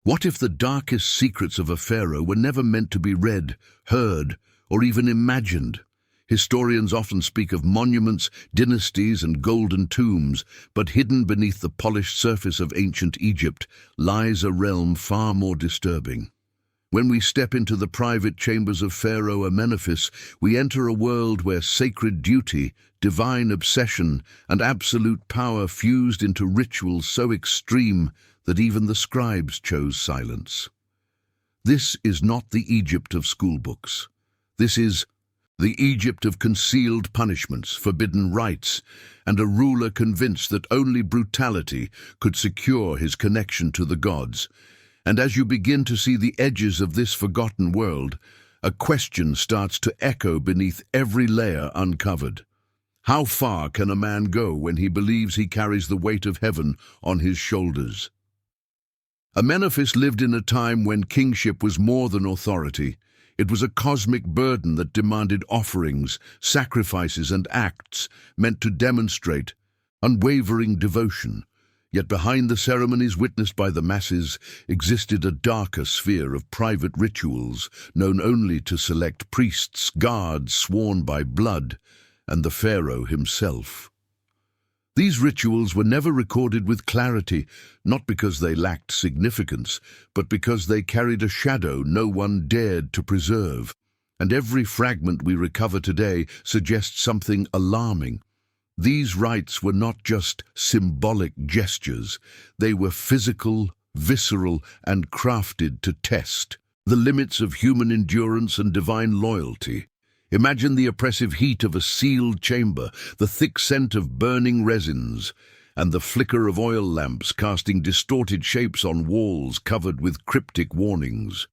What if the darkest secrets of a pharaoh were never meant to be read, heard, or even imagined? Historians often speak of monuments, dynasties, and golden tombs, but hidden beneath the polished surface of ancient Egypt lies a realm far more disturbing. When we step into the private chambers of Pharaoh Amenophis, we enter a world where sacred duty, divine obsession, and absolute power fused into rituals so extreme that even the scribes chose silence. This is not the Egypt of schoolbooks. This is the Egypt of concealed punishments, forbidden rites, and a ruler convinced that only brutality could secure his connection to the gods. And as you begin to see the edges of this forgotten world, a question starts to echo beneath every layer uncovered. How far can a man go when he believes he carries the weight of heaven on his shoulders? Amenophis lived in a time when kingship was more than authority. It was a cosmic burden that demanded offerings, sacrifices, and acts meant to demonstrate unwavering devotion. Yet behind the ceremonies witnessed by the masses existed a darker sphere of private rituals known only to select priests, guards sworn by blood, and the pharaoh himself. These rituals were never recorded with clarity, not because they lacked significance, but because they carried a shadow no one dared to preserve. And every fragment we recover today suggests something alarming. These rites were not just symbolic gestures, they were physical, visceral, and crafted to test the limits of human endurance and divine loyalty. Imagine the oppressive heat of a sealed chamber, the thick scent of burning resins, and the flicker of oil lamps casting distorted shapes on walls covered with cryptic warnings.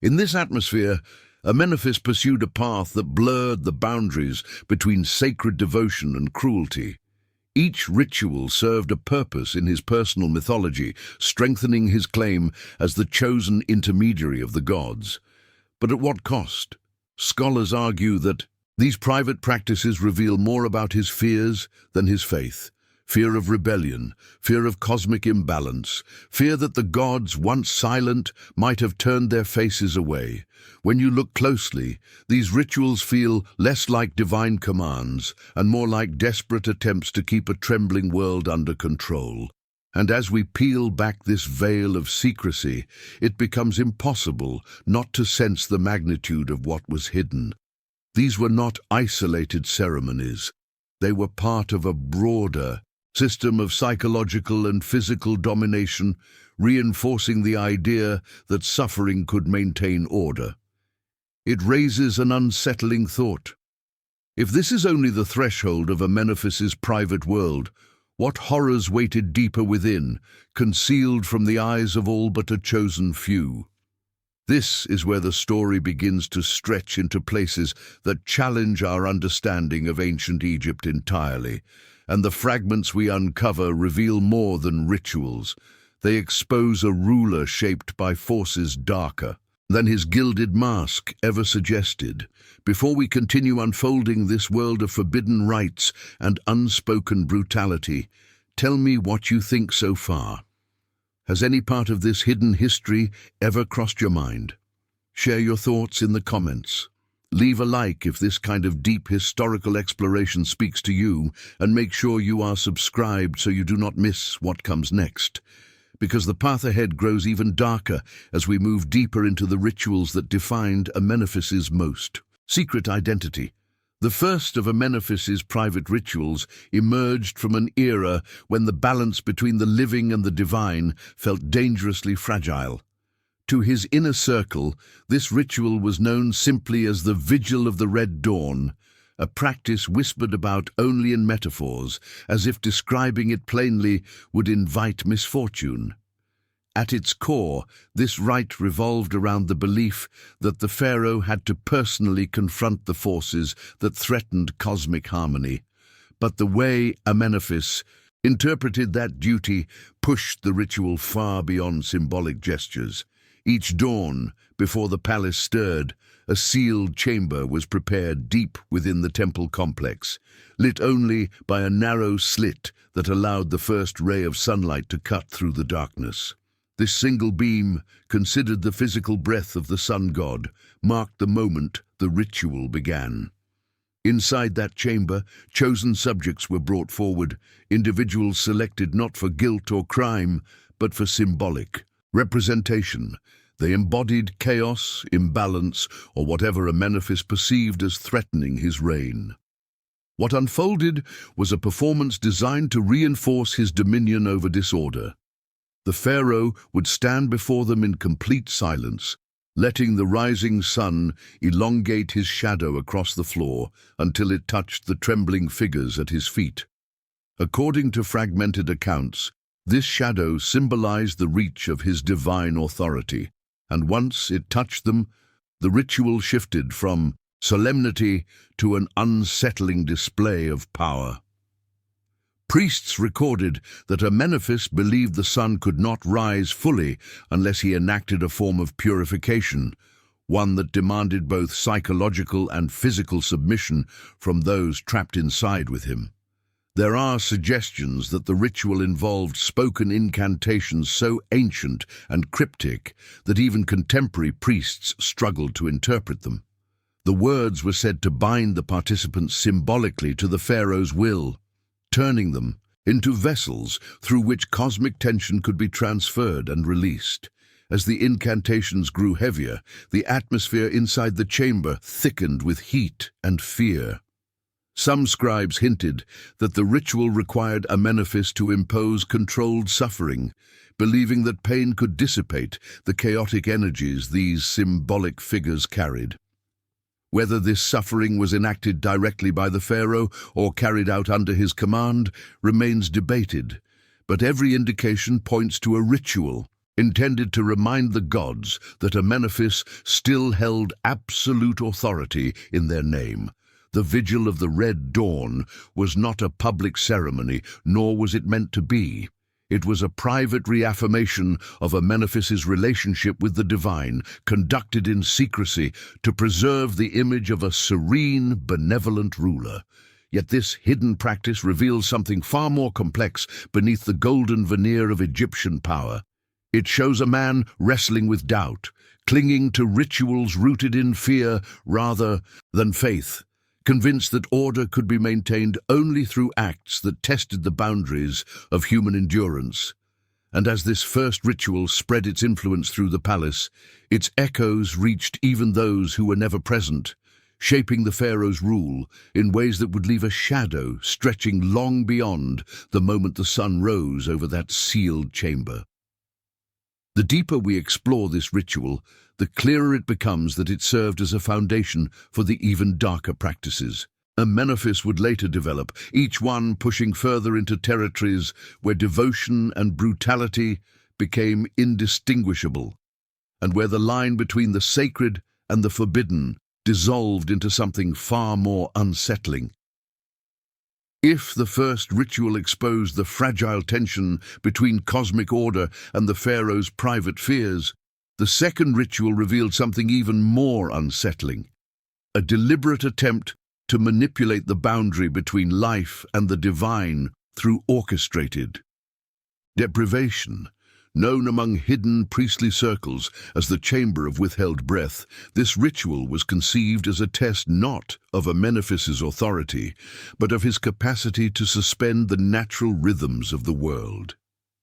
In this atmosphere, Amenophis pursued a path that blurred the boundaries between sacred devotion and cruelty. Each ritual served a purpose in his personal mythology, strengthening his claim as the chosen intermediary of the gods. But at what cost? Scholars argue that these private practices reveal more about his fears than his faith. Fear of rebellion, fear of cosmic imbalance, fear that the gods, once silent, might have turned their faces away. When you look closely, these rituals feel less like divine commands and more like desperate attempts to keep a trembling world under control. And as we peel back this veil of secrecy, it becomes impossible not to sense the magnitude of what was hidden. These were not isolated ceremonies. They were part of a broader system of psychological and physical domination, reinforcing the idea that suffering could maintain order. It raises an unsettling thought. If this is only the threshold of Amenophis's private world, what horrors waited deeper within, concealed from the eyes of all but a chosen few? This is where the story begins to stretch into places that challenge our understanding of ancient Egypt entirely, and the fragments we uncover reveal more than rituals. They expose a ruler shaped by forces darker than his gilded mask ever suggested. Before we continue unfolding this world of forbidden rites and unspoken brutality, tell me what you think so far. Has any part of this hidden history ever crossed your mind? Share your thoughts in the comments. Leave a like if this kind of deep historical exploration speaks to you, and make sure you are subscribed so you do not miss what comes next. Because the path ahead grows even darker as we move deeper into the rituals that defined Amenophis's most secret identity. The first of Amenophis's private rituals emerged from an era when the balance between the living and the divine felt dangerously fragile. To his inner circle, this ritual was known simply as the Vigil of the Red Dawn, a practice whispered about only in metaphors, as if describing it plainly would invite misfortune. At its core, this rite revolved around the belief that the pharaoh had to personally confront the forces that threatened cosmic harmony. But the way Amenophis interpreted that duty pushed the ritual far beyond symbolic gestures. Each dawn, before the palace stirred, a sealed chamber was prepared deep within the temple complex, lit only by a narrow slit that allowed the first ray of sunlight to cut through the darkness. This single beam, considered the physical breath of the sun god, marked the moment the ritual began. Inside that chamber, chosen subjects were brought forward, individuals selected not for guilt or crime, but for symbolic representation. They embodied chaos, imbalance, or whatever Amenophis perceived as threatening his reign. What unfolded was a performance designed to reinforce his dominion over disorder. The pharaoh would stand before them in complete silence, letting the rising sun elongate his shadow across the floor until it touched the trembling figures at his feet. According to fragmented accounts, this shadow symbolized the reach of his divine authority, and once it touched them, the ritual shifted from solemnity to an unsettling display of power. Priests recorded that Amenophis believed the sun could not rise fully unless he enacted a form of purification, one that demanded both psychological and physical submission from those trapped inside with him. There are suggestions that the ritual involved spoken incantations so ancient and cryptic that even contemporary priests struggled to interpret them. The words were said to bind the participants symbolically to the pharaoh's will, turning them into vessels through which cosmic tension could be transferred and released. As the incantations grew heavier, the atmosphere inside the chamber thickened with heat and fear. Some scribes hinted that the ritual required Amenophis to impose controlled suffering, believing that pain could dissipate the chaotic energies these symbolic figures carried. Whether this suffering was enacted directly by the pharaoh or carried out under his command remains debated, but every indication points to a ritual intended to remind the gods that Amenophis still held absolute authority in their name. The Vigil of the Red Dawn was not a public ceremony, nor was it meant to be. It was a private reaffirmation of Amenophis's relationship with the divine, conducted in secrecy to preserve the image of a serene, benevolent ruler. Yet this hidden practice reveals something far more complex beneath the golden veneer of Egyptian power. It shows a man wrestling with doubt, clinging to rituals rooted in fear rather than faith, convinced that order could be maintained only through acts that tested the boundaries of human endurance. And as this first ritual spread its influence through the palace, its echoes reached even those who were never present, shaping the pharaoh's rule in ways that would leave a shadow stretching long beyond the moment the sun rose over that sealed chamber. The deeper we explore this ritual, the clearer it becomes that it served as a foundation for the even darker practices Amenophis would later develop, each one pushing further into territories where devotion and brutality became indistinguishable, and where the line between the sacred and the forbidden dissolved into something far more unsettling. If the first ritual exposed the fragile tension between cosmic order and the pharaoh's private fears, the second ritual revealed something even more unsettling, a deliberate attempt to manipulate the boundary between life and the divine through orchestrated deprivation. Known among hidden priestly circles as the Chamber of Withheld Breath, this ritual was conceived as a test not of Amenophis's authority, but of his capacity to suspend the natural rhythms of the world.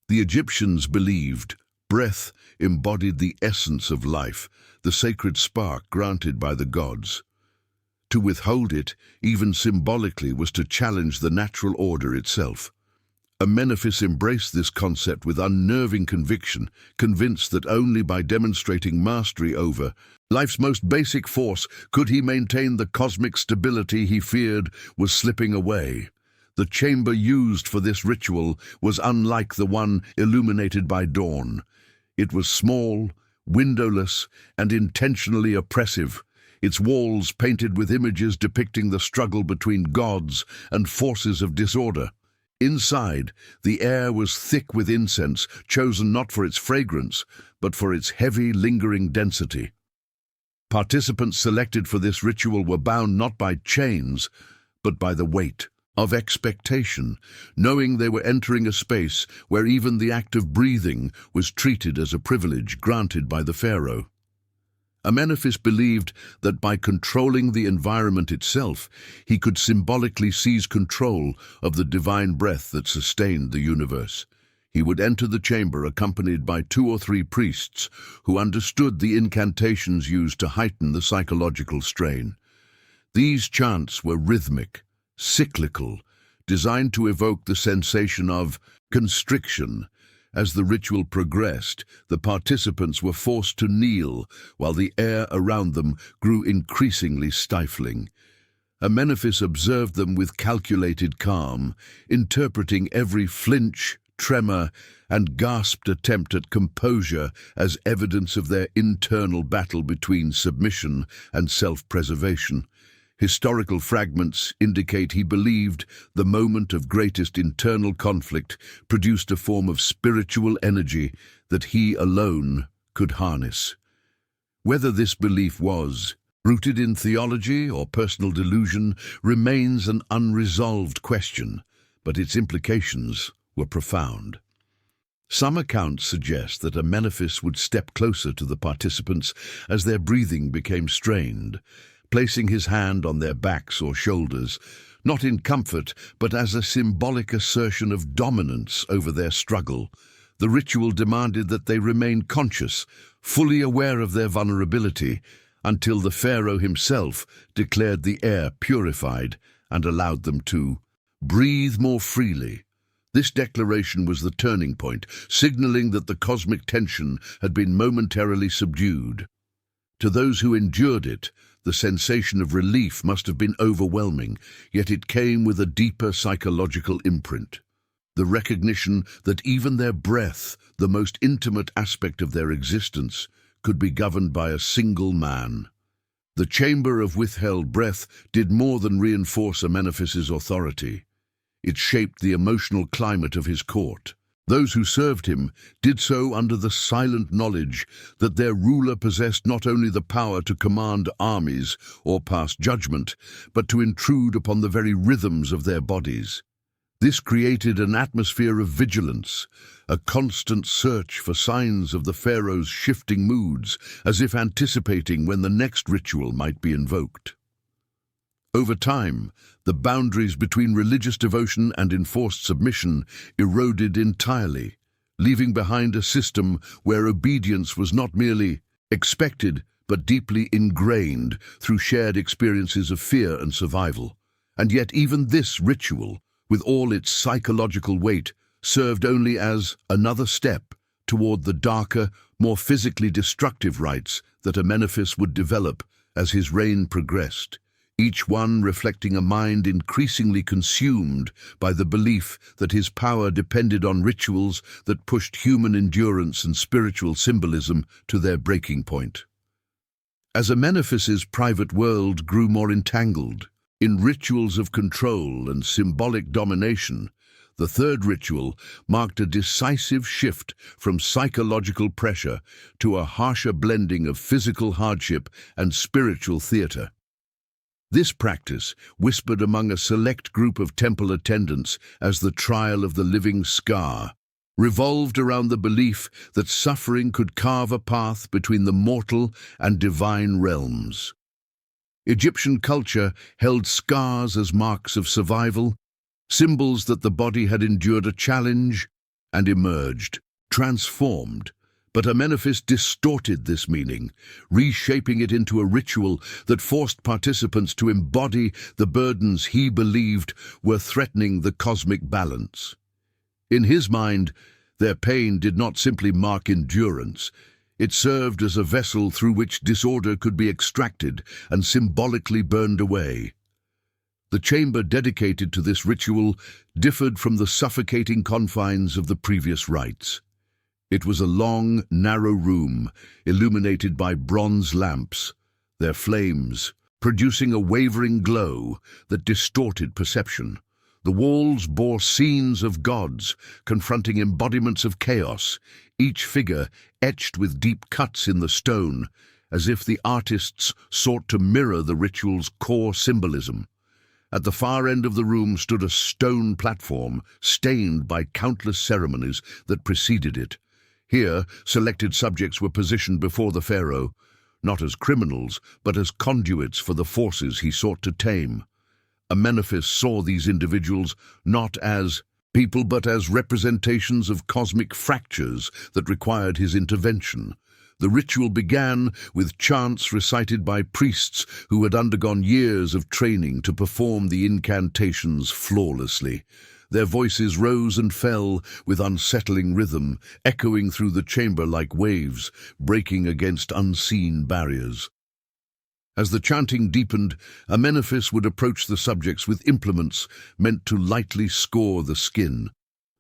The Egyptians believed breath embodied the essence of life, the sacred spark granted by the gods. To withhold it, even symbolically, was to challenge the natural order itself. Amenophis embraced this concept with unnerving conviction, convinced that only by demonstrating mastery over life's most basic force could he maintain the cosmic stability he feared was slipping away. The chamber used for this ritual was unlike the one illuminated by dawn. It was small, windowless, and intentionally oppressive, its walls painted with images depicting the struggle between gods and forces of disorder. Inside, the air was thick with incense, chosen not for its fragrance, but for its heavy, lingering density. Participants selected for this ritual were bound not by chains, but by the weight of expectation, knowing they were entering a space where even the act of breathing was treated as a privilege granted by the pharaoh. Amenophis believed that by controlling the environment itself, he could symbolically seize control of the divine breath that sustained the universe. He would enter the chamber accompanied by 2 or 3 priests who understood the incantations used to heighten the psychological strain. These chants were rhythmic, cyclical, designed to evoke the sensation of constriction. As the ritual progressed, the participants were forced to kneel while the air around them grew increasingly stifling. Amenophis observed them with calculated calm, interpreting every flinch, tremor, and gasped attempt at composure as evidence of their internal battle between submission and self-preservation. Historical fragments indicate he believed the moment of greatest internal conflict produced a form of spiritual energy that he alone could harness. Whether this belief was rooted in theology or personal delusion remains an unresolved question, but its implications were profound. Some accounts suggest that Amenophis would step closer to the participants as their breathing became strained, placing his hand on their backs or shoulders, not in comfort, but as a symbolic assertion of dominance over their struggle. The ritual demanded that they remain conscious, fully aware of their vulnerability, until the pharaoh himself declared the air purified and allowed them to breathe more freely. This declaration was the turning point, signaling that the cosmic tension had been momentarily subdued. To those who endured it, the sensation of relief must have been overwhelming, yet it came with a deeper psychological imprint. The recognition that even their breath, the most intimate aspect of their existence, could be governed by a single man. The chamber of withheld breath did more than reinforce Amenophis's authority. It shaped the emotional climate of his court. Those who served him did so under the silent knowledge that their ruler possessed not only the power to command armies or pass judgment, but to intrude upon the very rhythms of their bodies. This created an atmosphere of vigilance, a constant search for signs of the pharaoh's shifting moods, as if anticipating when the next ritual might be invoked. Over time, the boundaries between religious devotion and enforced submission eroded entirely, leaving behind a system where obedience was not merely expected but deeply ingrained through shared experiences of fear and survival. And yet even this ritual, with all its psychological weight, served only as another step toward the darker, more physically destructive rites that Amenophis would develop as his reign progressed, each one reflecting a mind increasingly consumed by the belief that his power depended on rituals that pushed human endurance and spiritual symbolism to their breaking point. As Amenophis's private world grew more entangled in rituals of control and symbolic domination, the third ritual marked a decisive shift from psychological pressure to a harsher blending of physical hardship and spiritual theater. This practice, whispered among a select group of temple attendants as the trial of the living scar, revolved around the belief that suffering could carve a path between the mortal and divine realms. Egyptian culture held scars as marks of survival, symbols that the body had endured a challenge and emerged, transformed. But Amenophis distorted this meaning, reshaping it into a ritual that forced participants to embody the burdens he believed were threatening the cosmic balance. In his mind, their pain did not simply mark endurance. It served as a vessel through which disorder could be extracted and symbolically burned away. The chamber dedicated to this ritual differed from the suffocating confines of the previous rites. It was a long, narrow room, illuminated by bronze lamps, their flames producing a wavering glow that distorted perception. The walls bore scenes of gods confronting embodiments of chaos, each figure etched with deep cuts in the stone, as if the artists sought to mirror the ritual's core symbolism. At the far end of the room stood a stone platform, stained by countless ceremonies that preceded it. Here, selected subjects were positioned before the pharaoh, not as criminals, but as conduits for the forces he sought to tame. Amenophis saw these individuals not as people, but as representations of cosmic fractures that required his intervention. The ritual began with chants recited by priests who had undergone years of training to perform the incantations flawlessly. Their voices rose and fell with unsettling rhythm, echoing through the chamber like waves, breaking against unseen barriers. As the chanting deepened, Amenophis would approach the subjects with implements meant to lightly score the skin.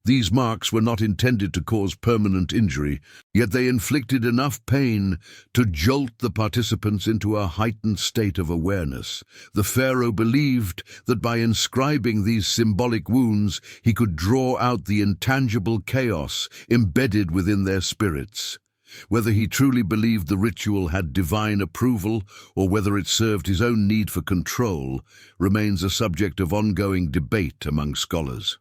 These marks were not intended to cause permanent injury, yet they inflicted enough pain to jolt the participants into a heightened state of awareness. The pharaoh believed that by inscribing these symbolic wounds, he could draw out the intangible chaos embedded within their spirits. Whether he truly believed the ritual had divine approval or whether it served his own need for control remains a subject of ongoing debate among scholars.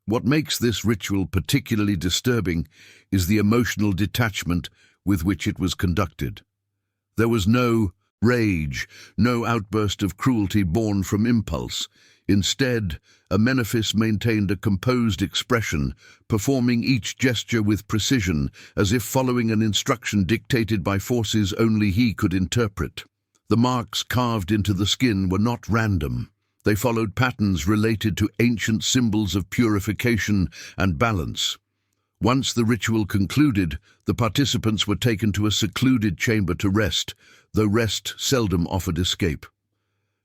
What makes this ritual particularly disturbing is the emotional detachment with which it was conducted. There was no rage, no outburst of cruelty born from impulse. Instead, Amenophis maintained a composed expression, performing each gesture with precision, as if following an instruction dictated by forces only he could interpret. The marks carved into the skin were not random. They followed patterns related to ancient symbols of purification and balance. Once the ritual concluded, the participants were taken to a secluded chamber to rest, though rest seldom offered escape.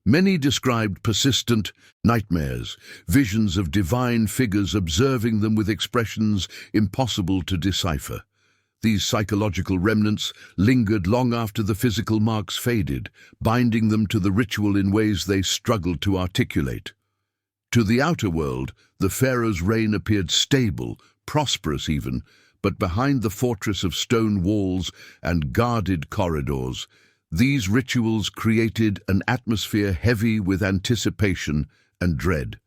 Many described persistent nightmares, visions of divine figures observing them with expressions impossible to decipher. These psychological remnants lingered long after the physical marks faded, binding them to the ritual in ways they struggled to articulate. To the outer world, the pharaoh's reign appeared stable, prosperous even, but behind the fortress of stone walls and guarded corridors, these rituals created an atmosphere heavy with anticipation and dread.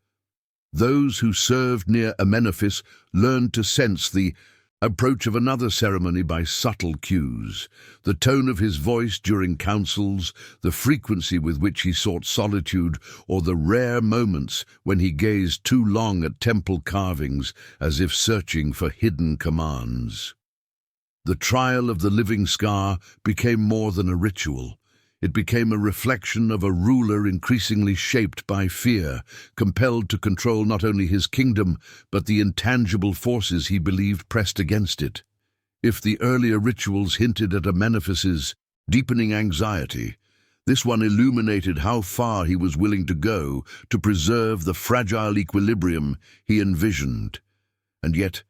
Those who served near Amenophis learned to sense the approach of another ceremony by subtle cues. The tone of his voice during councils, the frequency with which he sought solitude, or the rare moments when he gazed too long at temple carvings as if searching for hidden commands. The trial of the living scar became more than a ritual. It became a reflection of a ruler increasingly shaped by fear, compelled to control not only his kingdom, but the intangible forces he believed pressed against it. If the earlier rituals hinted at Amenophis's deepening anxiety, this one illuminated how far he was willing to go to preserve the fragile equilibrium he envisioned. And yet,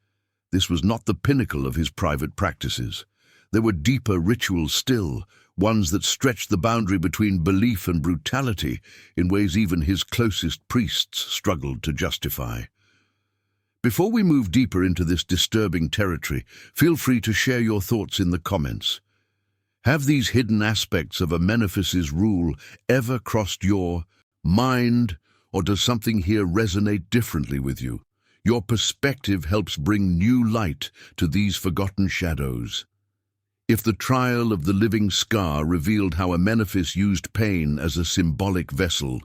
this was not the pinnacle of his private practices. There were deeper rituals still, ones that stretched the boundary between belief and brutality in ways even his closest priests struggled to justify. Before we move deeper into this disturbing territory, feel free to share your thoughts in the comments. Have these hidden aspects of Amenophis's rule ever crossed your mind, or does something here resonate differently with you? Your perspective helps bring new light to these forgotten shadows. If the trial of the living scar revealed how Amenophis used pain as a symbolic vessel,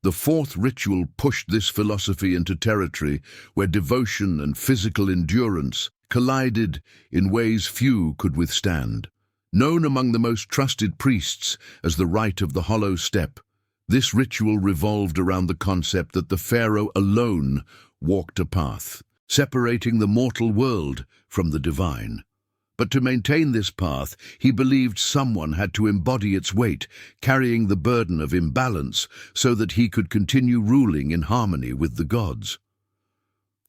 the fourth ritual pushed this philosophy into territory where devotion and physical endurance collided in ways few could withstand. Known among the most trusted priests as the rite of the hollow step, this ritual revolved around the concept that the pharaoh alone walked a path, separating the mortal world from the divine. But to maintain this path, he believed someone had to embody its weight, carrying the burden of imbalance so that he could continue ruling in harmony with the gods.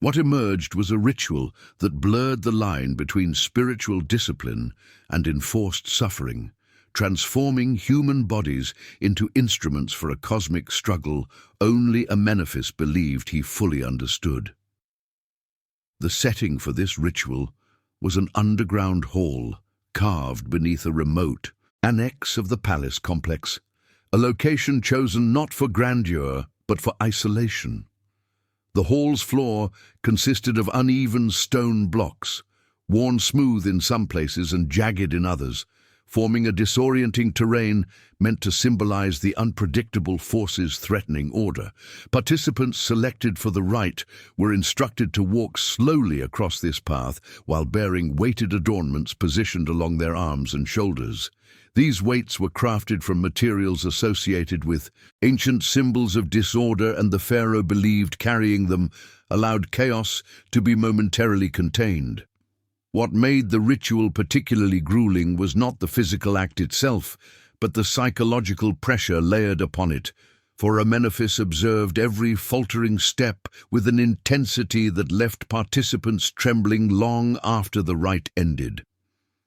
What emerged was a ritual that blurred the line between spiritual discipline and enforced suffering, transforming human bodies into instruments for a cosmic struggle only Amenophis believed he fully understood. The setting for this ritual was an underground hall carved beneath a remote annex of the palace complex, a location chosen not for grandeur but for isolation. The hall's floor consisted of uneven stone blocks, worn smooth in some places and jagged in others, forming a disorienting terrain meant to symbolize the unpredictable forces threatening order. Participants selected for the rite were instructed to walk slowly across this path while bearing weighted adornments positioned along their arms and shoulders. These weights were crafted from materials associated with ancient symbols of disorder, and the pharaoh believed carrying them allowed chaos to be momentarily contained. What made the ritual particularly grueling was not the physical act itself, but the psychological pressure layered upon it, for Amenophis observed every faltering step with an intensity that left participants trembling long after the rite ended.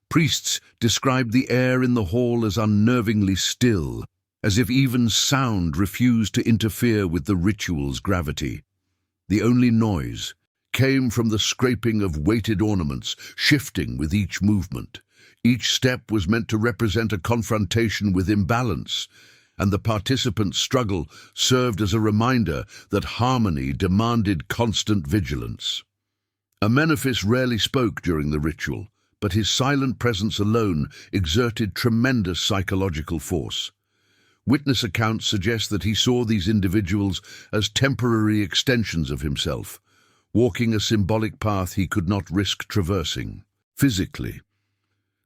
Priests described the air in the hall as unnervingly still, as if even sound refused to interfere with the ritual's gravity. The only noise came from the scraping of weighted ornaments, shifting with each movement. Each step was meant to represent a confrontation with imbalance, and the participants' struggle served as a reminder that harmony demanded constant vigilance. Amenophis rarely spoke during the ritual, but his silent presence alone exerted tremendous psychological force. Witness accounts suggest that he saw these individuals as temporary extensions of himself, walking a symbolic path he could not risk traversing physically.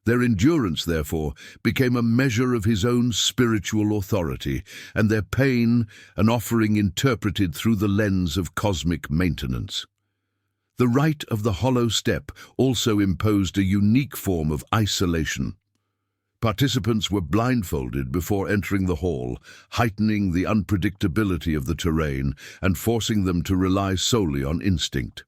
Their endurance, therefore, became a measure of his own spiritual authority, and their pain an offering interpreted through the lens of cosmic maintenance. The rite of the hollow step also imposed a unique form of isolation. Participants were blindfolded before entering the hall, heightening the unpredictability of the terrain and forcing them to rely solely on instinct.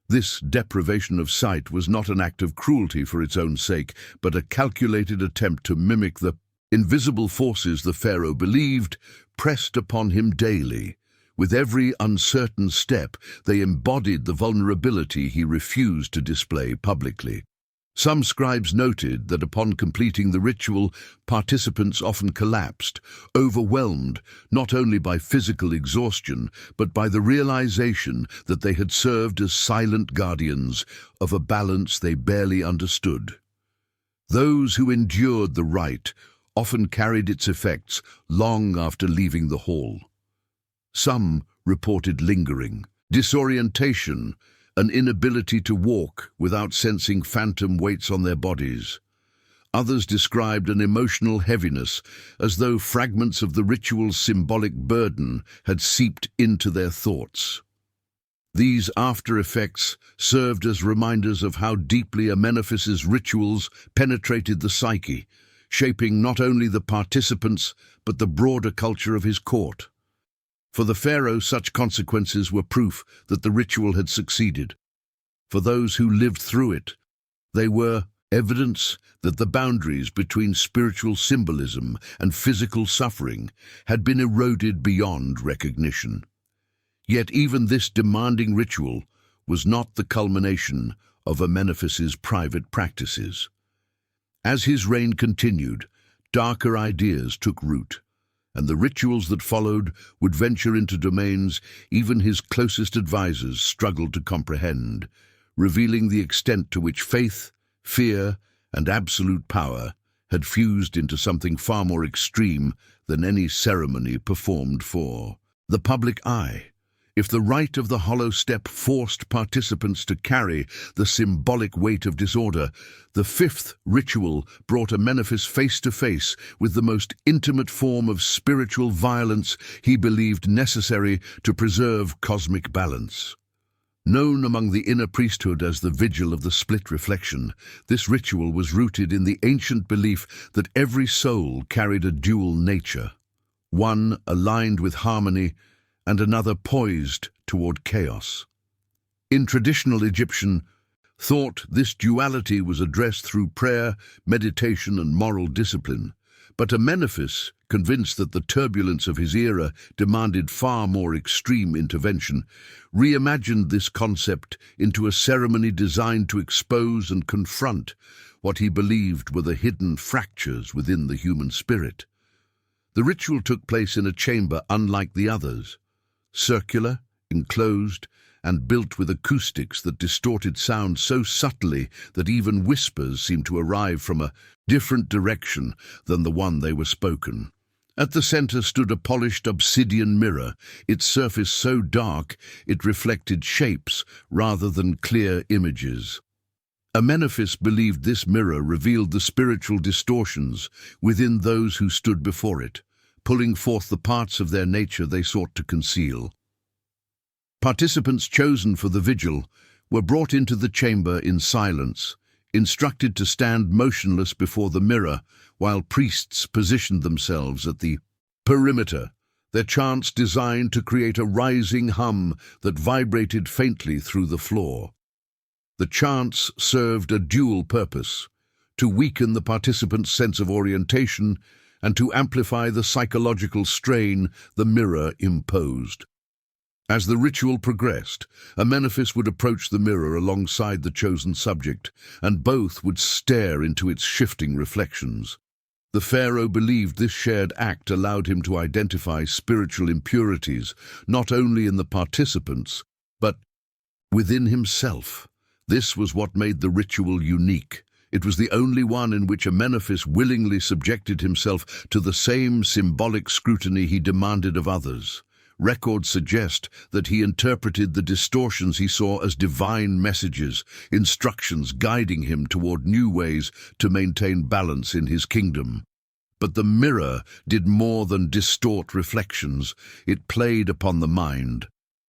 This deprivation of sight was not an act of cruelty for its own sake, but a calculated attempt to mimic the invisible forces the pharaoh believed pressed upon him daily. With every uncertain step, they embodied the vulnerability he refused to display publicly. Some scribes noted that upon completing the ritual, participants often collapsed, overwhelmed not only by physical exhaustion, but by the realization that they had served as silent guardians of a balance they barely understood. Those who endured the rite often carried its effects long after leaving the hall. Some reported lingering disorientation, an inability to walk without sensing phantom weights on their bodies. Others described an emotional heaviness, as though fragments of the ritual's symbolic burden had seeped into their thoughts. These after-effects served as reminders of how deeply Amenophis's rituals penetrated the psyche, shaping not only the participants but the broader culture of his court. For the pharaoh, such consequences were proof that the ritual had succeeded. For those who lived through it, they were evidence that the boundaries between spiritual symbolism and physical suffering had been eroded beyond recognition. Yet even this demanding ritual was not the culmination of Amenophis's private practices. As his reign continued, darker ideas took root, and the rituals that followed would venture into domains even his closest advisors struggled to comprehend, revealing the extent to which faith, fear, and absolute power had fused into something far more extreme than any ceremony performed for the public eye. If the rite of the hollow step forced participants to carry the symbolic weight of disorder, the fifth ritual brought Amenophis face to face with the most intimate form of spiritual violence he believed necessary to preserve cosmic balance. Known among the inner priesthood as the Vigil of the Split Reflection, this ritual was rooted in the ancient belief that every soul carried a dual nature, one aligned with harmony and another poised toward chaos. In traditional Egyptian thought, this duality was addressed through prayer, meditation, and moral discipline. But Amenophis, convinced that the turbulence of his era demanded far more extreme intervention, reimagined this concept into a ceremony designed to expose and confront what he believed were the hidden fractures within the human spirit. The ritual took place in a chamber unlike the others, circular, enclosed, and built with acoustics that distorted sound so subtly that even whispers seemed to arrive from a different direction than the one they were spoken. At the center stood a polished obsidian mirror, its surface so dark it reflected shapes rather than clear images. Amenophis believed this mirror revealed the spiritual distortions within those who stood before it, pulling forth the parts of their nature they sought to conceal. Participants chosen for the vigil were brought into the chamber in silence, instructed to stand motionless before the mirror while priests positioned themselves at the perimeter, their chants designed to create a rising hum that vibrated faintly through the floor. The chants served a dual purpose: to weaken the participants' sense of orientation and to amplify the psychological strain the mirror imposed. As the ritual progressed, Amenophis would approach the mirror alongside the chosen subject, and both would stare into its shifting reflections. The pharaoh believed this shared act allowed him to identify spiritual impurities, not only in the participants, but within himself. This was what made the ritual unique. It was the only one in which Amenophis willingly subjected himself to the same symbolic scrutiny he demanded of others. Records suggest that he interpreted the distortions he saw as divine messages, instructions guiding him toward new ways to maintain balance in his kingdom. But the mirror did more than distort reflections. It played upon the mind.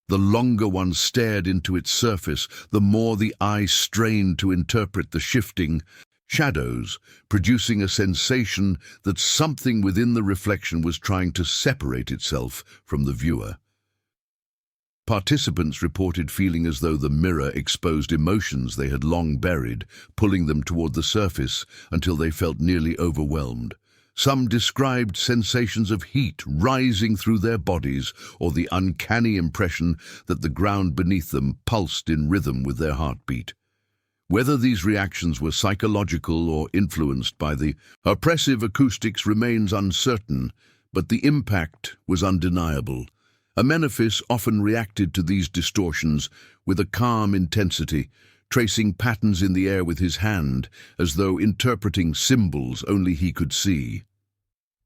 The longer one stared into its surface, the more the eye strained to interpret the shifting shadows, producing a sensation that something within the reflection was trying to separate itself from the viewer. Participants reported feeling as though the mirror exposed emotions they had long buried, pulling them toward the surface until they felt nearly overwhelmed. Some described sensations of heat rising through their bodies, or the uncanny impression that the ground beneath them pulsed in rhythm with their heartbeat. Whether these reactions were psychological or influenced by the oppressive acoustics remains uncertain, but the impact was undeniable. Amenophis often reacted to these distortions with a calm intensity, tracing patterns in the air with his hand, as though interpreting symbols only he could see.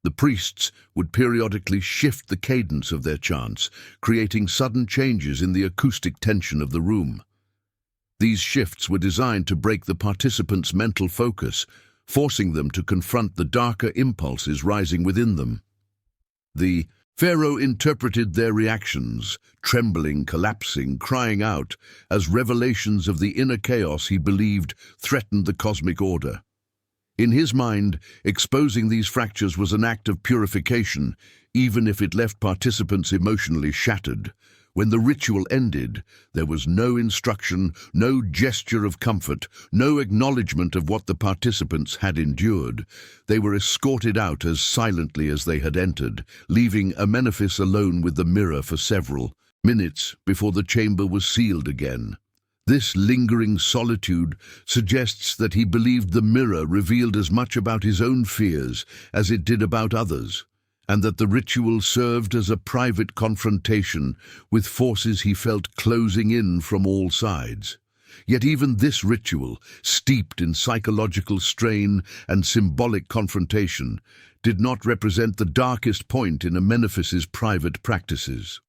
The priests would periodically shift the cadence of their chants, creating sudden changes in the acoustic tension of the room. These shifts were designed to break the participants' mental focus, forcing them to confront the darker impulses rising within them. The Pharaoh interpreted their reactions, trembling, collapsing, crying out, as revelations of the inner chaos he believed threatened the cosmic order. In his mind, exposing these fractures was an act of purification, even if it left participants emotionally shattered. When the ritual ended, there was no instruction, no gesture of comfort, no acknowledgement of what the participants had endured. They were escorted out as silently as they had entered, leaving Amenophis alone with the mirror for several minutes before the chamber was sealed again. This lingering solitude suggests that he believed the mirror revealed as much about his own fears as it did about others, and that the ritual served as a private confrontation with forces he felt closing in from all sides. Yet even this ritual, steeped in psychological strain and symbolic confrontation, did not represent the darkest point in Amenophis's private practices.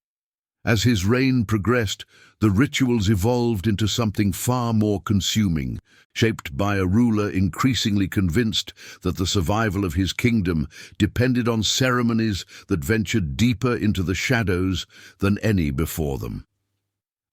As his reign progressed, the rituals evolved into something far more consuming, shaped by a ruler increasingly convinced that the survival of his kingdom depended on ceremonies that ventured deeper into the shadows than any before them.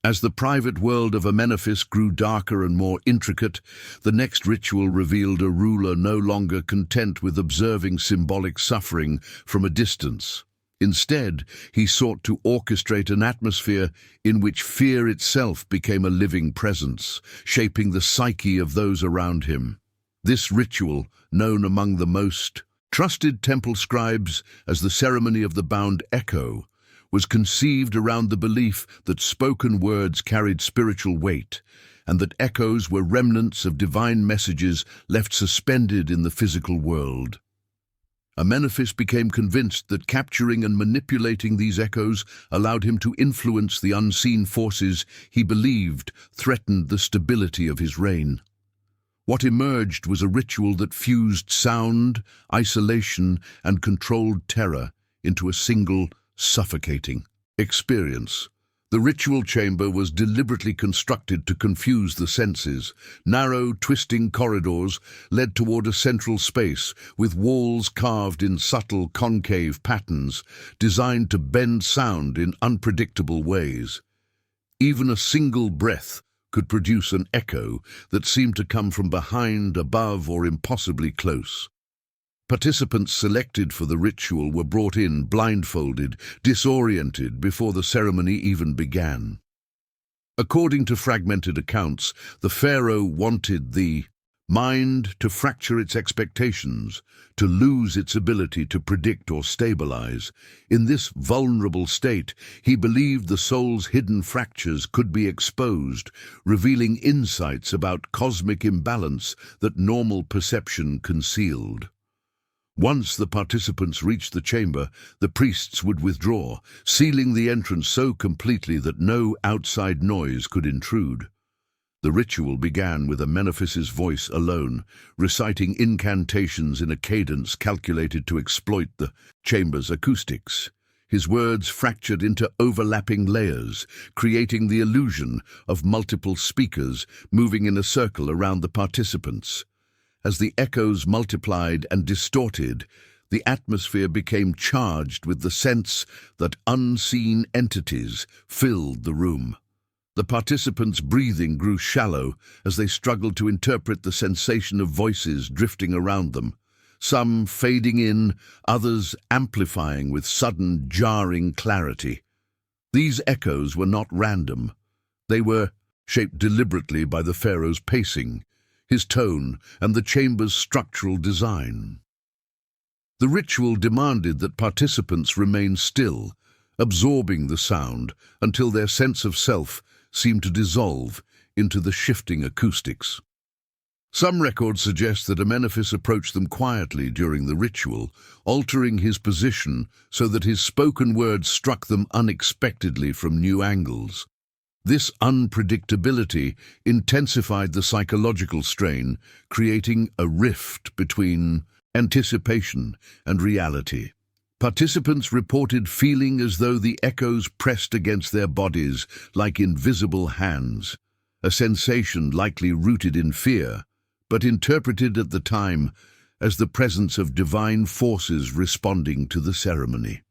As the private world of Amenophis grew darker and more intricate, the next ritual revealed a ruler no longer content with observing symbolic suffering from a distance. Instead, he sought to orchestrate an atmosphere in which fear itself became a living presence, shaping the psyche of those around him. This ritual, known among the most trusted temple scribes as the ceremony of the bound echo, was conceived around the belief that spoken words carried spiritual weight, and that echoes were remnants of divine messages left suspended in the physical world. Amenophis became convinced that capturing and manipulating these echoes allowed him to influence the unseen forces he believed threatened the stability of his reign. What emerged was a ritual that fused sound, isolation, and controlled terror into a single, suffocating experience. The ritual chamber was deliberately constructed to confuse the senses. Narrow, twisting corridors led toward a central space, with walls carved in subtle, concave patterns, designed to bend sound in unpredictable ways. Even a single breath could produce an echo that seemed to come from behind, above, or impossibly close. Participants selected for the ritual were brought in blindfolded, disoriented before the ceremony even began. According to fragmented accounts, the pharaoh wanted the mind to fracture its expectations, to lose its ability to predict or stabilize. In this vulnerable state, he believed the soul's hidden fractures could be exposed, revealing insights about cosmic imbalance that normal perception concealed. Once the participants reached the chamber, the priests would withdraw, sealing the entrance so completely that no outside noise could intrude. The ritual began with Amenophis's voice alone, reciting incantations in a cadence calculated to exploit the chamber's acoustics. His words fractured into overlapping layers, creating the illusion of multiple speakers moving in a circle around the participants. As the echoes multiplied and distorted, the atmosphere became charged with the sense that unseen entities filled the room. The participants' breathing grew shallow as they struggled to interpret the sensation of voices drifting around them, some fading in, others amplifying with sudden, jarring clarity. These echoes were not random. They were shaped deliberately by the pharaoh's pacing, his tone, and the chamber's structural design. The ritual demanded that participants remain still, absorbing the sound until their sense of self seemed to dissolve into the shifting acoustics. Some records suggest that Amenophis approached them quietly during the ritual, altering his position so that his spoken words struck them unexpectedly from new angles. This unpredictability intensified the psychological strain, creating a rift between anticipation and reality. Participants reported feeling as though the echoes pressed against their bodies like invisible hands, a sensation likely rooted in fear, but interpreted at the time as the presence of divine forces responding to the ceremony.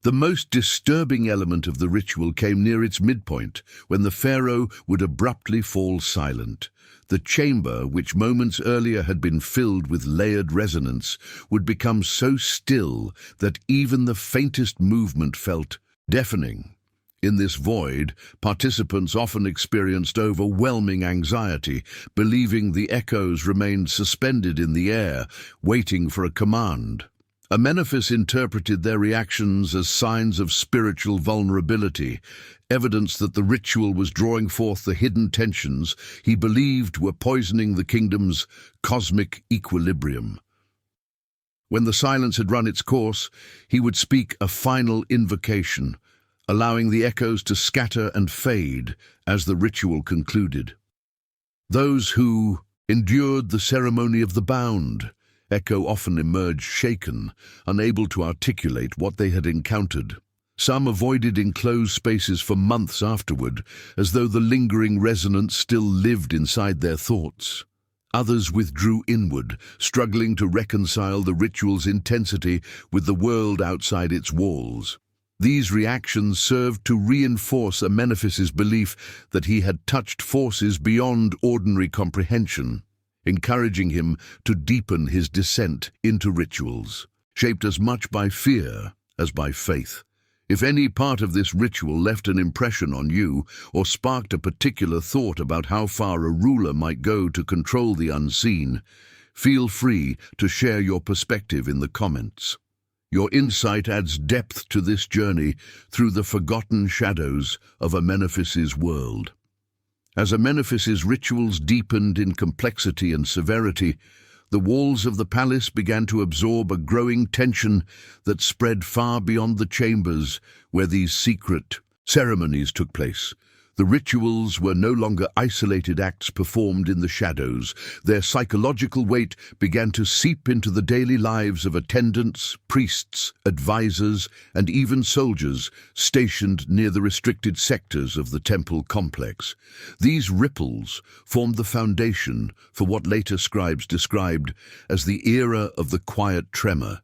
The most disturbing element of the ritual came near its midpoint, when the pharaoh would abruptly fall silent. The chamber, which moments earlier had been filled with layered resonance, would become so still that even the faintest movement felt deafening. In this void, participants often experienced overwhelming anxiety, believing the echoes remained suspended in the air, waiting for a command. Amenophis interpreted their reactions as signs of spiritual vulnerability, evidence that the ritual was drawing forth the hidden tensions he believed were poisoning the kingdom's cosmic equilibrium. When the silence had run its course, he would speak a final invocation, allowing the echoes to scatter and fade as the ritual concluded. Those who endured the ceremony of the bound echo often emerged shaken, unable to articulate what they had encountered. Some avoided enclosed spaces for months afterward, as though the lingering resonance still lived inside their thoughts. Others withdrew inward, struggling to reconcile the ritual's intensity with the world outside its walls. These reactions served to reinforce Amenophis's belief that he had touched forces beyond ordinary comprehension, encouraging him to deepen his descent into rituals, shaped as much by fear as by faith. If any part of this ritual left an impression on you or sparked a particular thought about how far a ruler might go to control the unseen, feel free to share your perspective in the comments. Your insight adds depth to this journey through the forgotten shadows of Amenophis's world. As Amenophis' rituals deepened in complexity and severity, the walls of the palace began to absorb a growing tension that spread far beyond the chambers where these secret ceremonies took place. The rituals were no longer isolated acts performed in the shadows. Their psychological weight began to seep into the daily lives of attendants, priests, advisors, and even soldiers stationed near the restricted sectors of the temple complex. These ripples formed the foundation for what later scribes described as the era of the quiet tremor,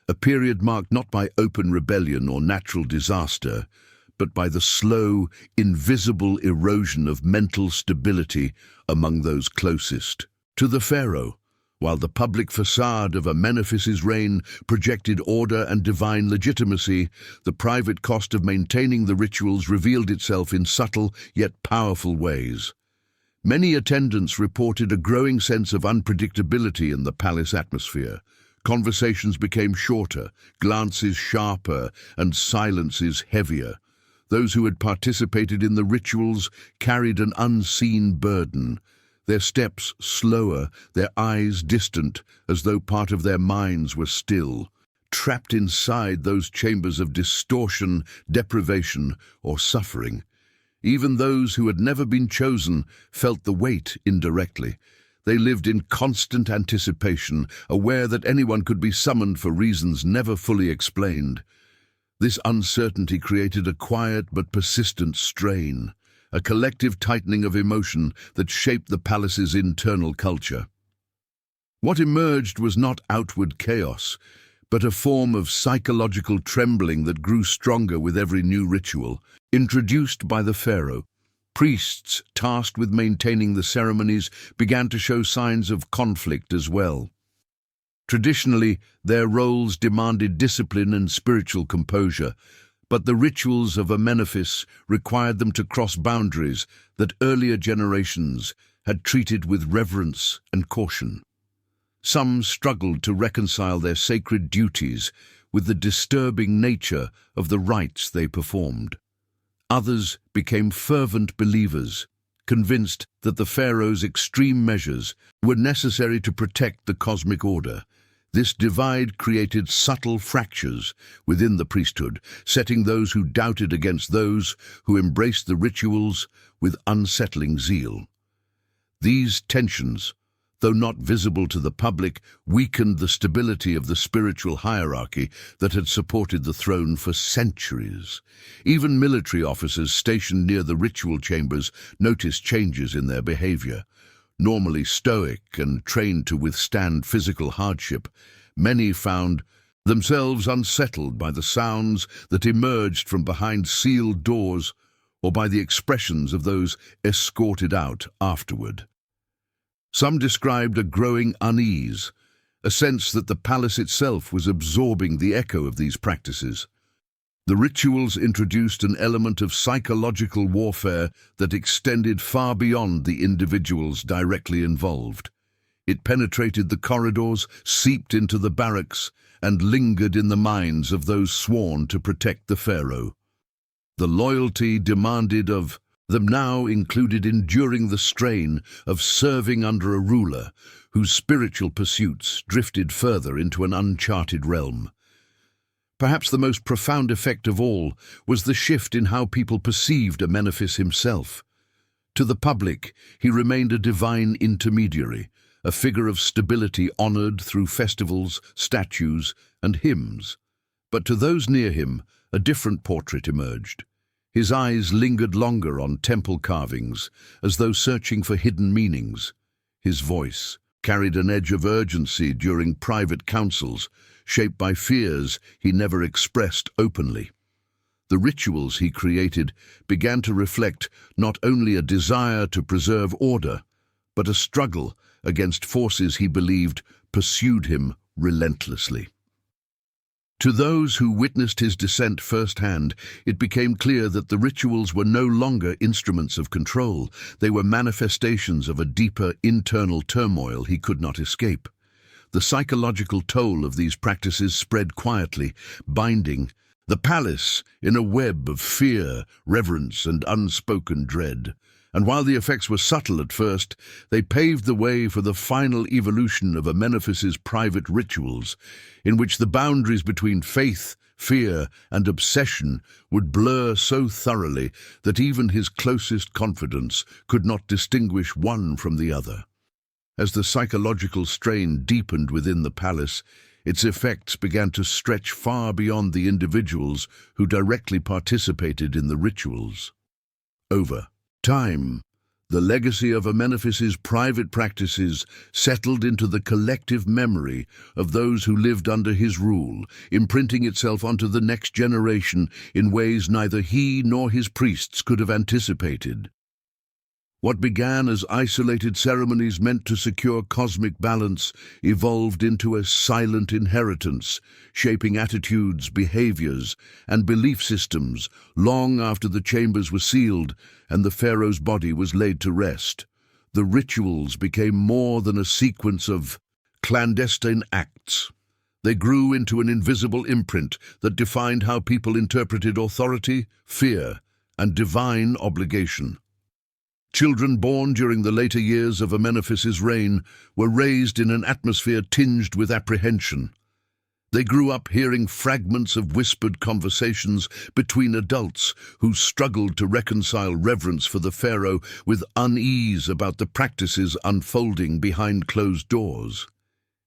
a period marked not by open rebellion or natural disaster, but by the slow, invisible erosion of mental stability among those closest to the pharaoh. While the public facade of Amenophis's reign projected order and divine legitimacy, the private cost of maintaining the rituals revealed itself in subtle yet powerful ways. Many attendants reported a growing sense of unpredictability in the palace atmosphere. Conversations became shorter, glances sharper, and silences heavier. Those who had participated in the rituals carried an unseen burden, their steps slower, their eyes distant, as though part of their minds were still, trapped inside those chambers of distortion, deprivation, or suffering. Even those who had never been chosen felt the weight indirectly. They lived in constant anticipation, aware that anyone could be summoned for reasons never fully explained. This uncertainty created a quiet but persistent strain, a collective tightening of emotion that shaped the palace's internal culture. What emerged was not outward chaos, but a form of psychological trembling that grew stronger with every new ritual, introduced by the pharaoh. Priests tasked with maintaining the ceremonies began to show signs of conflict as well. Traditionally, their roles demanded discipline and spiritual composure, but the rituals of Amenophis required them to cross boundaries that earlier generations had treated with reverence and caution. Some struggled to reconcile their sacred duties with the disturbing nature of the rites they performed. Others became fervent believers, convinced that the pharaoh's extreme measures were necessary to protect the cosmic order. This divide created subtle fractures within the priesthood, setting those who doubted against those who embraced the rituals with unsettling zeal. These tensions, though not visible to the public, weakened the stability of the spiritual hierarchy that had supported the throne for centuries. Even military officers stationed near the ritual chambers noticed changes in their behavior. Normally stoic and trained to withstand physical hardship, many found themselves unsettled by the sounds that emerged from behind sealed doors or by the expressions of those escorted out afterward. Some described a growing unease, a sense that the palace itself was absorbing the echo of these practices. The rituals introduced an element of psychological warfare that extended far beyond the individuals directly involved. It penetrated the corridors, seeped into the barracks, and lingered in the minds of those sworn to protect the pharaoh. The loyalty demanded of them now included enduring the strain of serving under a ruler whose spiritual pursuits drifted further into an uncharted realm. Perhaps the most profound effect of all was the shift in how people perceived Amenophis himself. To the public, he remained a divine intermediary, a figure of stability honored through festivals, statues, and hymns. But to those near him, a different portrait emerged. His eyes lingered longer on temple carvings, as though searching for hidden meanings. His voice carried an edge of urgency during private councils, shaped by fears he never expressed openly. The rituals he created began to reflect not only a desire to preserve order, but a struggle against forces he believed pursued him relentlessly. To those who witnessed his descent firsthand, it became clear that the rituals were no longer instruments of control. They were manifestations of a deeper internal turmoil he could not escape. The psychological toll of these practices spread quietly, binding the palace in a web of fear, reverence, and unspoken dread. And while the effects were subtle at first, they paved the way for the final evolution of Amenophis's private rituals, in which the boundaries between faith, fear, and obsession would blur so thoroughly that even his closest confidants could not distinguish one from the other. As the psychological strain deepened within the palace, its effects began to stretch far beyond the individuals who directly participated in the rituals. Over time, the legacy of Amenophis's private practices settled into the collective memory of those who lived under his rule, imprinting itself onto the next generation in ways neither he nor his priests could have anticipated. What began as isolated ceremonies meant to secure cosmic balance evolved into a silent inheritance, shaping attitudes, behaviors, and belief systems long after the chambers were sealed and the pharaoh's body was laid to rest. The rituals became more than a sequence of clandestine acts. They grew into an invisible imprint that defined how people interpreted authority, fear, and divine obligation. Children born during the later years of Amenophis's reign were raised in an atmosphere tinged with apprehension. They grew up hearing fragments of whispered conversations between adults who struggled to reconcile reverence for the pharaoh with unease about the practices unfolding behind closed doors.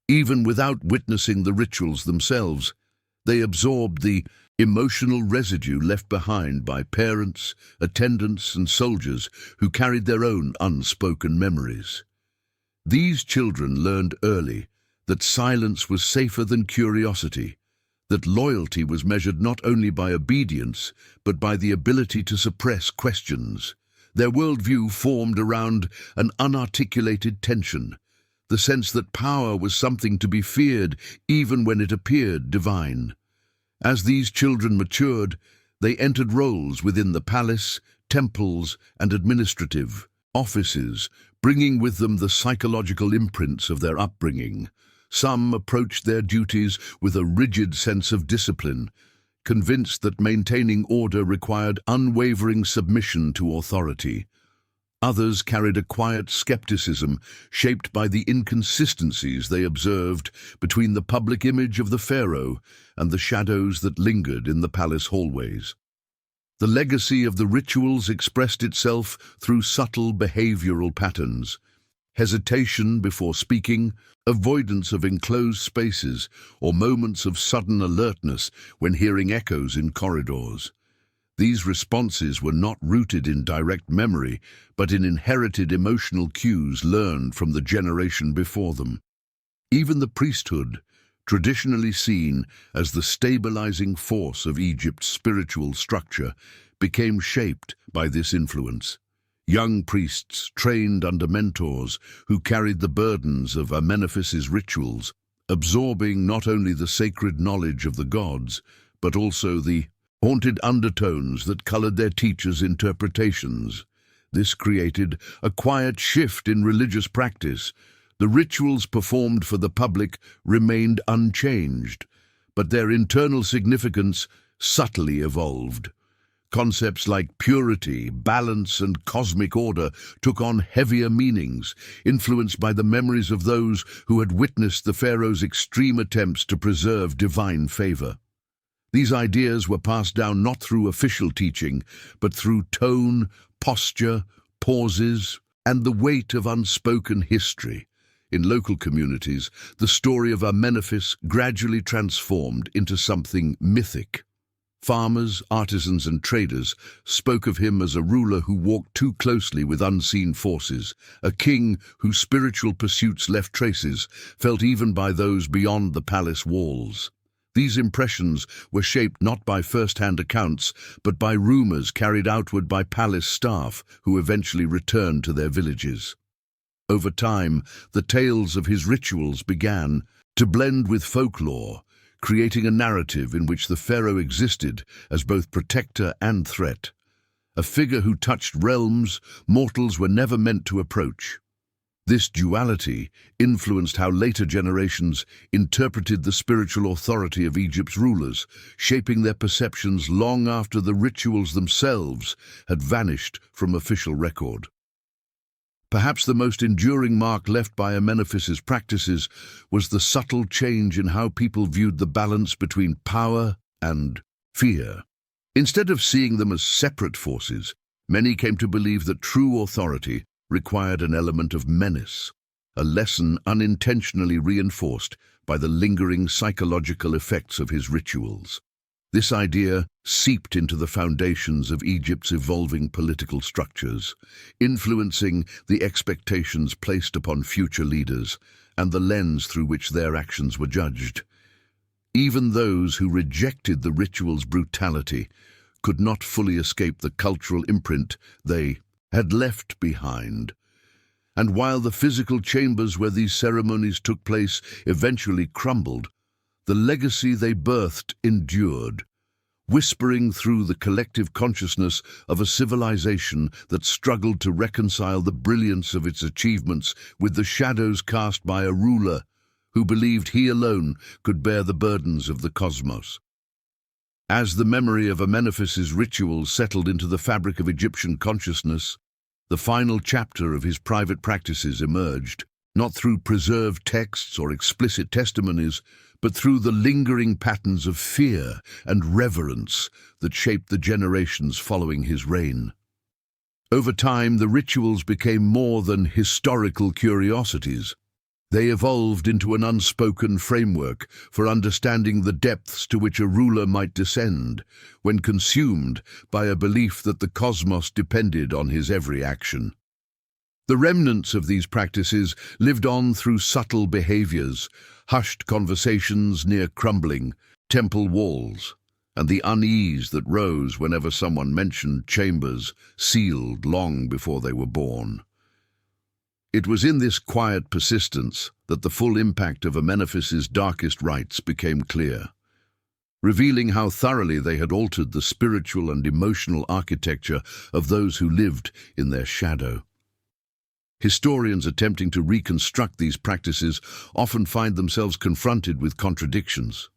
Even without witnessing the rituals themselves, they absorbed the emotional residue left behind by parents, attendants, and soldiers who carried their own unspoken memories. These children learned early that silence was safer than curiosity, that loyalty was measured not only by obedience, but by the ability to suppress questions. Their worldview formed around an unarticulated tension, the sense that power was something to be feared even when it appeared divine. As these children matured, they entered roles within the palace, temples, and administrative offices, bringing with them the psychological imprints of their upbringing. Some approached their duties with a rigid sense of discipline, convinced that maintaining order required unwavering submission to authority. Others carried a quiet skepticism shaped by the inconsistencies they observed between the public image of the pharaoh and the shadows that lingered in the palace hallways. The legacy of the rituals expressed itself through subtle behavioral patterns: hesitation before speaking, avoidance of enclosed spaces, or moments of sudden alertness when hearing echoes in corridors. These responses were not rooted in direct memory, but in inherited emotional cues learned from the generation before them. Even the priesthood, traditionally seen as the stabilizing force of Egypt's spiritual structure, became shaped by this influence. Young priests trained under mentors who carried the burdens of Amenophis' rituals, absorbing not only the sacred knowledge of the gods, but also the haunted undertones that colored their teachers' interpretations. This created a quiet shift in religious practice. The rituals performed for the public remained unchanged, but their internal significance subtly evolved. Concepts like purity, balance, and cosmic order took on heavier meanings, influenced by the memories of those who had witnessed the pharaoh's extreme attempts to preserve divine favor. These ideas were passed down not through official teaching, but through tone, posture, pauses, and the weight of unspoken history. In local communities, the story of Amenophis gradually transformed into something mythic. Farmers, artisans, and traders spoke of him as a ruler who walked too closely with unseen forces, a king whose spiritual pursuits left traces, felt even by those beyond the palace walls. These impressions were shaped not by first-hand accounts, but by rumors carried outward by palace staff who eventually returned to their villages. Over time, the tales of his rituals began to blend with folklore, creating a narrative in which the pharaoh existed as both protector and threat. A figure who touched realms mortals were never meant to approach. This duality influenced how later generations interpreted the spiritual authority of Egypt's rulers, shaping their perceptions long after the rituals themselves had vanished from official record. Perhaps the most enduring mark left by Amenophis's practices was the subtle change in how people viewed the balance between power and fear. Instead of seeing them as separate forces, many came to believe that true authority required an element of menace, a lesson unintentionally reinforced by the lingering psychological effects of his rituals. This idea seeped into the foundations of Egypt's evolving political structures, influencing the expectations placed upon future leaders and the lens through which their actions were judged. Even those who rejected the ritual's brutality could not fully escape the cultural imprint they had left behind. And while the physical chambers where these ceremonies took place eventually crumbled, the legacy they birthed endured, whispering through the collective consciousness of a civilization that struggled to reconcile the brilliance of its achievements with the shadows cast by a ruler who believed he alone could bear the burdens of the cosmos. As the memory of Amenophis's rituals settled into the fabric of Egyptian consciousness, the final chapter of his private practices emerged, not through preserved texts or explicit testimonies, but through the lingering patterns of fear and reverence that shaped the generations following his reign. Over time, the rituals became more than historical curiosities. They evolved into an unspoken framework for understanding the depths to which a ruler might descend when consumed by a belief that the cosmos depended on his every action. The remnants of these practices lived on through subtle behaviors, hushed conversations near crumbling temple walls, and the unease that rose whenever someone mentioned chambers sealed long before they were born. It was in this quiet persistence that the full impact of Amenophis's darkest rites became clear, revealing how thoroughly they had altered the spiritual and emotional architecture of those who lived in their shadow. Historians attempting to reconstruct these practices often find themselves confronted with contradictions.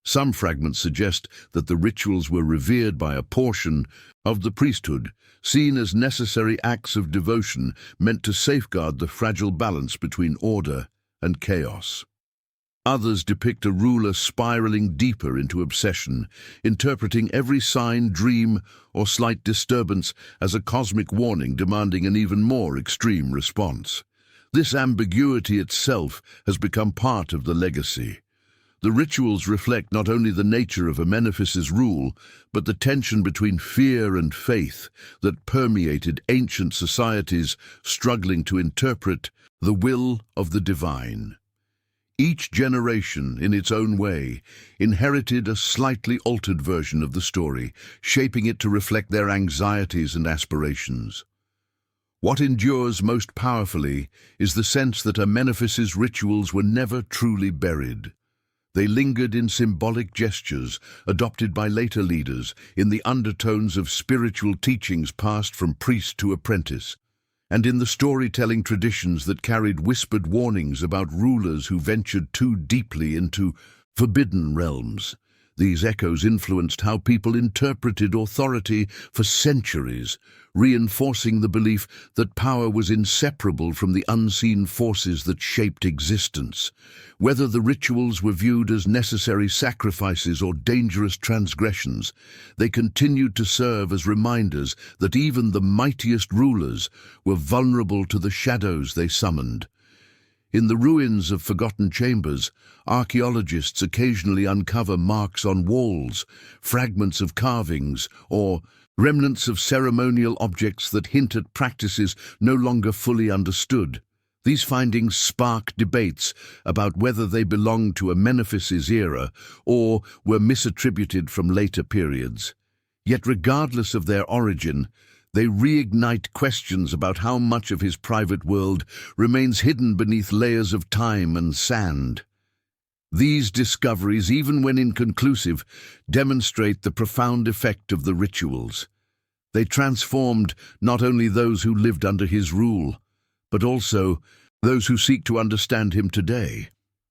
Some fragments suggest that the rituals were revered by a portion of the priesthood, seen as necessary acts of devotion meant to safeguard the fragile balance between order and chaos. Others depict a ruler spiraling deeper into obsession, interpreting every sign, dream, or slight disturbance as a cosmic warning demanding an even more extreme response. This ambiguity itself has become part of the legacy. The rituals reflect not only the nature of Amenophis's rule, but the tension between fear and faith that permeated ancient societies struggling to interpret the will of the divine. Each generation, in its own way, inherited a slightly altered version of the story, shaping it to reflect their anxieties and aspirations. What endures most powerfully is the sense that Amenophis's rituals were never truly buried. They lingered in symbolic gestures, adopted by later leaders, in the undertones of spiritual teachings passed from priest to apprentice, and in the storytelling traditions that carried whispered warnings about rulers who ventured too deeply into forbidden realms. These echoes influenced how people interpreted authority for centuries, reinforcing the belief that power was inseparable from the unseen forces that shaped existence. Whether the rituals were viewed as necessary sacrifices or dangerous transgressions, they continued to serve as reminders that even the mightiest rulers were vulnerable to the shadows they summoned. In the ruins of forgotten chambers, archaeologists occasionally uncover marks on walls, fragments of carvings, or remnants of ceremonial objects that hint at practices no longer fully understood. These findings spark debates about whether they belonged to Amenophis's era or were misattributed from later periods. Yet regardless of their origin, they reignite questions about how much of his private world remains hidden beneath layers of time and sand. These discoveries, even when inconclusive, demonstrate the profound effect of the rituals. They transformed not only those who lived under his rule, but also those who seek to understand him today.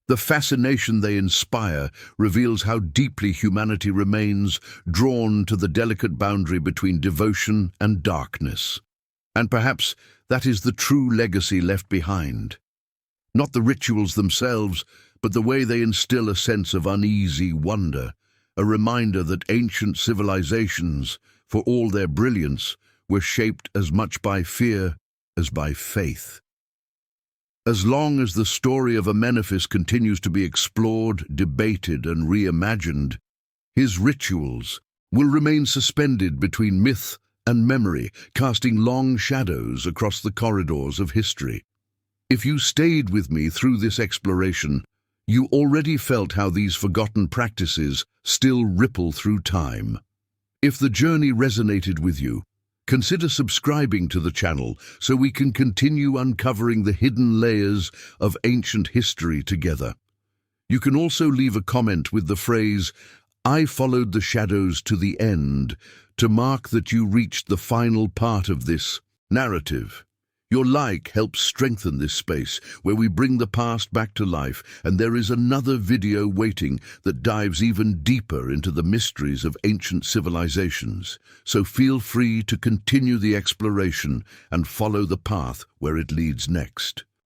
The fascination they inspire reveals how deeply humanity remains drawn to the delicate boundary between devotion and darkness. And perhaps That is the true legacy left behind. Not the rituals themselves, but the way they instill a sense of uneasy wonder, a reminder that ancient civilizations, for all their brilliance, were shaped as much by fear as by faith. As long as the story of Amenophis continues to be explored, debated, and reimagined, his rituals will remain suspended between myth and memory, casting long shadows across the corridors of history. If you stayed with me through this exploration, you already felt how these forgotten practices still ripple through time. If the journey resonated with you, consider subscribing to the channel so we can continue uncovering the hidden layers of ancient history together. You can also leave a comment with the phrase, "I followed the shadows to the end," to mark that you reached the final part of this narrative. Your like helps strengthen this space where we bring the past back to life, and there is another video waiting that dives even deeper into the mysteries of ancient civilizations. So feel free to continue the exploration and follow the path where it leads next.